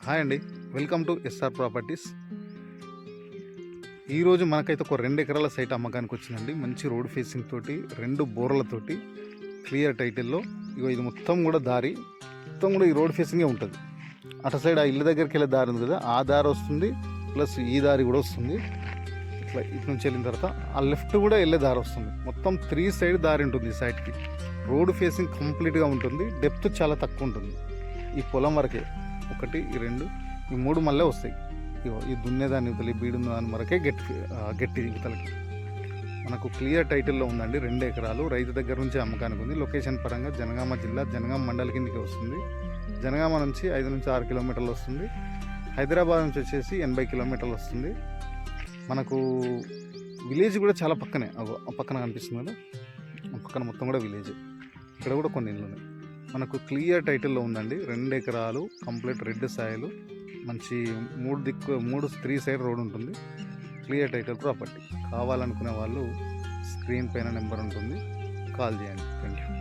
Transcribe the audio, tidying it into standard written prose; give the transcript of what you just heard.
Hi అండి, welcome to SR properties. ఈరోజు మనకైతే ఒక 2 ఎకరాల సైట్ అమ్మకానికి వచ్చిందండి. మంచి రోడ్ ఫేసింగ్ తోటి 2 బోర్లతోటి క్లియర్ టైటిల్లో. ఇది మొత్తం కూడా దారి మొత్తం కూడా ఈ రోడ్ ఫేసింగే ఉంటుంది. అటు సైడ్ ఆ ఇల్లు దగ్గరికి వెళ్ళే దారి ఉంది కదా, ఆ దారి వస్తుంది, ప్లస్ ఈ దారి కూడా వస్తుంది. ఇట్లా ఇటు నుంచి వెళ్ళిన తర్వాత ఆ లెఫ్ట్ కూడా వెళ్ళే దారి వస్తుంది. మొత్తం 3 సైడ్ దారి ఉంటుంది ఈ సైట్కి. రోడ్ ఫేసింగ్ కంప్లీట్గా ఉంటుంది. డెప్త్ చాలా తక్కువ ఉంటుంది. ఈ పొలం వరకే 1, 2, ఈ 3 మళ్ళీ వస్తాయి. ఈ దున్నేదాన్ని ఇవతలి బీడున్న దాని వరకే గట్టి ఇవతలకి. మనకు క్లియర్ టైటిల్లో ఉందండి. 2 ఎకరాలు రైతు దగ్గర నుంచి అమ్మకానికి ఉంది. లొకేషన్ పరంగా జనగామ జిల్లా, జనగామ మండలి కిందకి వస్తుంది. జనగామ నుంచి 5 నుంచి 6 కిలోమీటర్లు వస్తుంది. హైదరాబాద్ నుంచి వచ్చేసి 80 కిలోమీటర్లు వస్తుంది. మనకు విలేజ్ కూడా చాలా పక్కనే, పక్కన కనిపిస్తుంది కదా, పక్కన మొత్తం కూడా విలేజ్. ఇక్కడ కూడా కొన్ని ఇళ్ళు ఉన్నాయి. మనకు క్లియర్ టైటిల్లో ఉందండి. 2 ఎకరాలు కంప్లీట్ రెడ్ సాయిల్, మంచి 3 సైడ్ రోడ్ ఉంటుంది. Clear title property. కావాలనుకునే వాళ్ళు స్క్రీన్ పైన నెంబర్ ఉంటుంది, కాల్ చేయండి. Thank you.